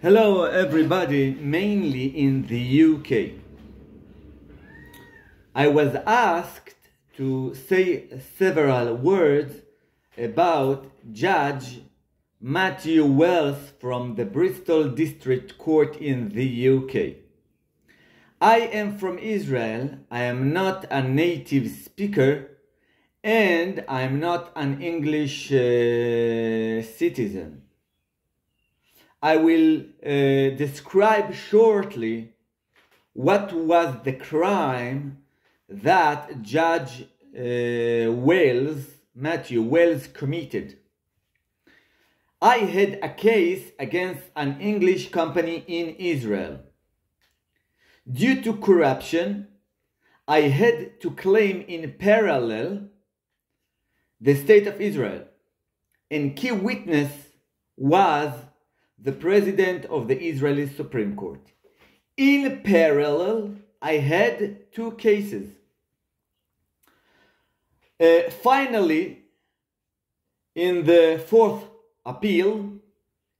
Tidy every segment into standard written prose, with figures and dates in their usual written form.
Hello everybody, mainly in the UK. I was asked to say several words about Judge Mathew Wells from the Bristol District Court in the UK. I am from Israel, I am not a native speaker, and I am not an English citizen. I will describe shortly what was the crime that Judge Mathew Wells committed. I had a case against an English company in Israel. Due to corruption, I had to claim in parallel the state of Israel, and key witness was the President of the Israeli Supreme Court. In parallel, I had two cases. Finally, in the fourth appeal,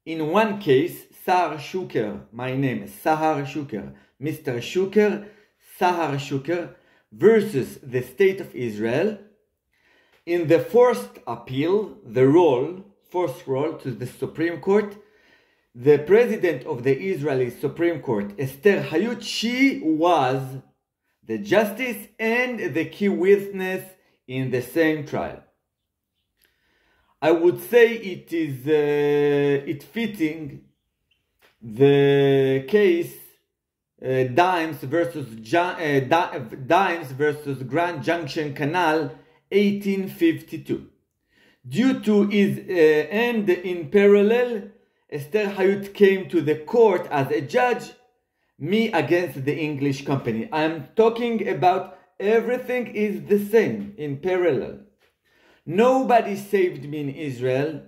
in one case, Sahar Shuker, my name is Sahar Shuker, Mr. Shuker, Sahar Shuker, versus the State of Israel. In the first appeal, fourth roll to the Supreme Court, the President of the Israeli Supreme Court, Esther Hayut, she was the justice and the key witness in the same trial. I would say it is fitting the case Dimes versus Grand Junction Canal 1852. Due to his and in parallel, Esther Hayut came to the court as a judge, me against the English company. I'm talking about everything is the same in parallel. Nobody saved me in Israel.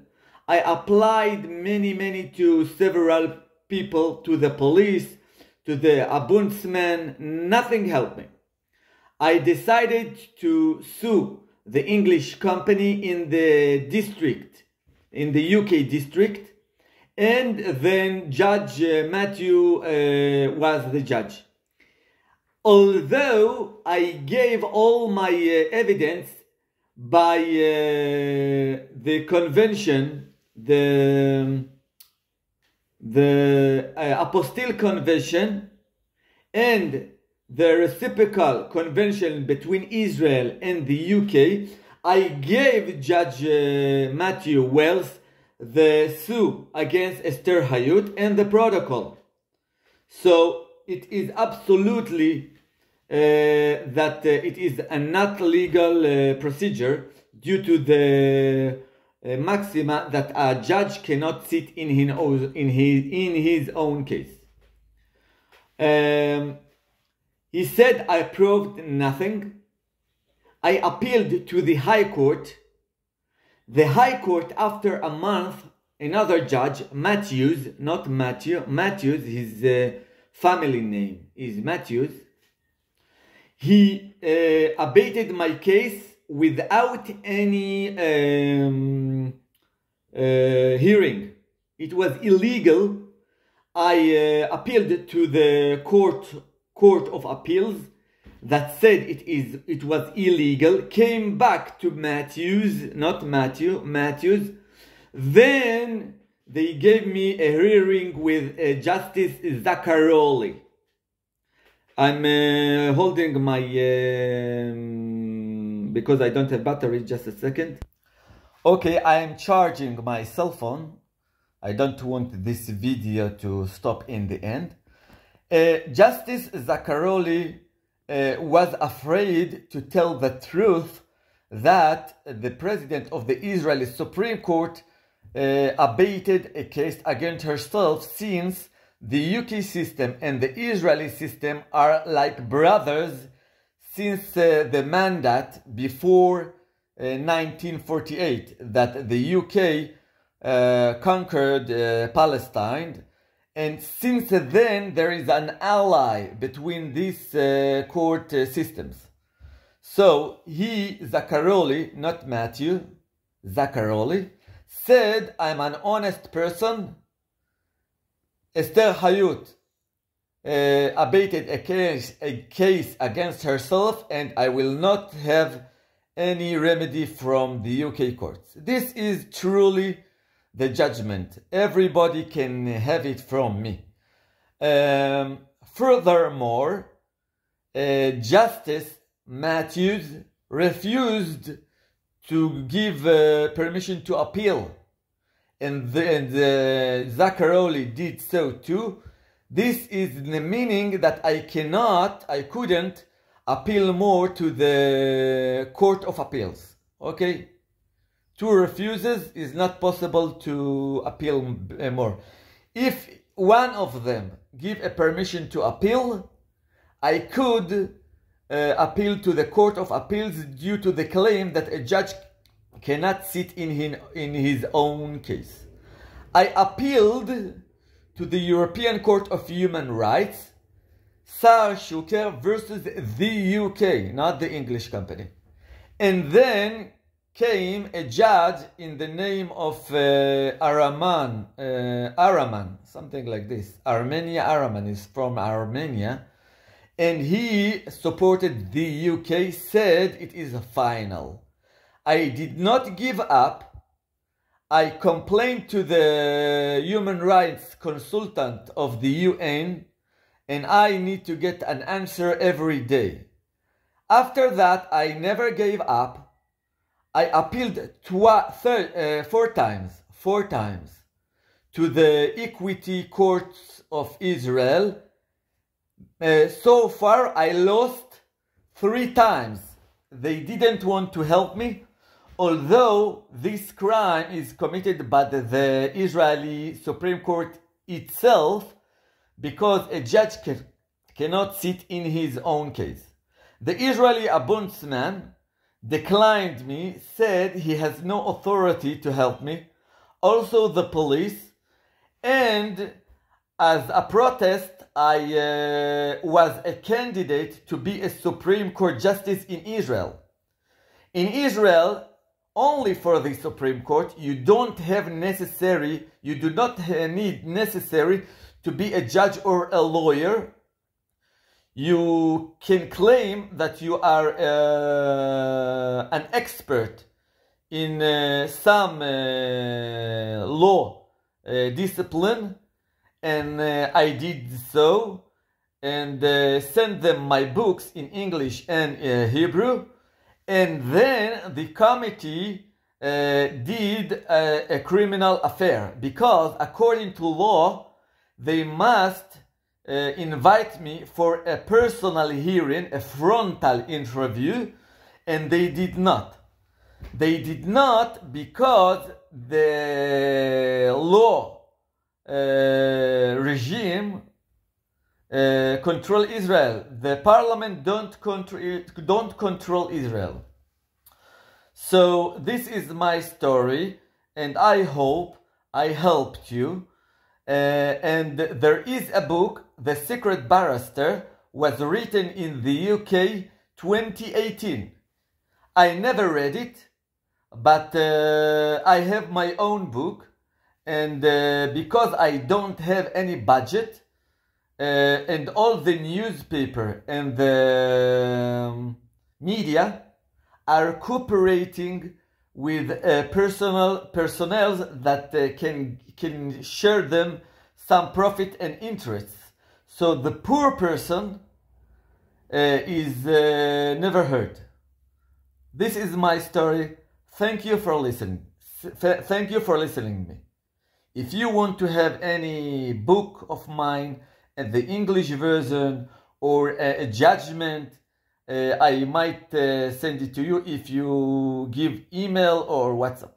I applied many to several people, to the police, to the ombudsman. Nothing helped me. I decided to sue the English company in the district, in the UK district, and then Judge Mathew was the judge. Although I gave all my evidence by the convention, the Apostille Convention and the reciprocal convention between Israel and the UK, I gave Judge Mathew Wells the sue against Esther Hayut and the protocol. So it is absolutely that it is a not legal procedure due to the maxima that a judge cannot sit in his own case. He said I proved nothing. I appealed to the High Court. The High Court, after a month, another judge, Mathews, not Mathew, Mathews, his family name is Mathews, he abated my case without any hearing. It was illegal. I appealed to the Court of Appeals that said it was illegal, came back to Mathews, not Mathew, Mathews. Then they gave me a hearing with Justice Zacarol. I'm holding my, because I don't have battery, just a second. Okay, I am charging my cell phone. I don't want this video to stop in the end. Justice Zacarol was afraid to tell the truth that the President of the Israeli Supreme Court abated a case against herself, since the UK system and the Israeli system are like brothers since the mandate before 1948 that the UK conquered Palestine. And since then, there is an ally between these court systems. So he, Zacarol, not Mathew, Zacarol, said, I'm an honest person Esther Hayut abated a case against herself, and I will not have any remedy from the UK courts. This is truly the judgment. Everybody can have it from me. Furthermore, Justice Mathews refused to give permission to appeal, and Zacarol did so too. This is the meaning that I couldn't appeal more to the Court of Appeals. Okay? 2 refuses is not possible to appeal more. If one of them give a permission to appeal, I could appeal to the Court of Appeals due to the claim that a judge cannot sit in his own case. I appealed to the European Court of Human Rights, Sar Shuker versus the UK, not the English company. And then came a judge in the name of Araman, something like this. Araman is from Armenia. And he supported the UK, said it is final. I did not give up. I complained to the human rights consultant of the UN, and I need to get an answer every day. After that, I never gave up. I appealed 4 times to the Equity Courts of Israel. So far, I lost 3 times. They didn't want to help me, although this crime is committed by the Israeli Supreme Court itself, because a judge cannot sit in his own case. The Israeli ombudsman declined me, said he has no authority to help me, also the police, and as a protest, I was a candidate to be a Supreme Court justice in Israel. In Israel, only for the Supreme Court, you do not need necessary to be a judge or a lawyer. You can claim that you are an expert in some law discipline, and I did so, and sent them my books in English and Hebrew, and then the committee did a criminal affair, because according to law they must invite me for a personal hearing, a frontal interview, and they did not. They did not because the law regime control Israel. The parliament don't control Israel. So this is my story, and I hope I helped you. And there is a book, The Secret Barrister, was written in the UK 2018. I never read it, but I have my own book, and because I don't have any budget, and all the newspaper and the media are cooperating with personnel that can share them some profit and interest. So the poor person is never hurt. This is my story. Thank you for listening. Thank you for listening to me. If you want to have any book of mine and the English version or a judgment, I might send it to you if you give email or WhatsApp.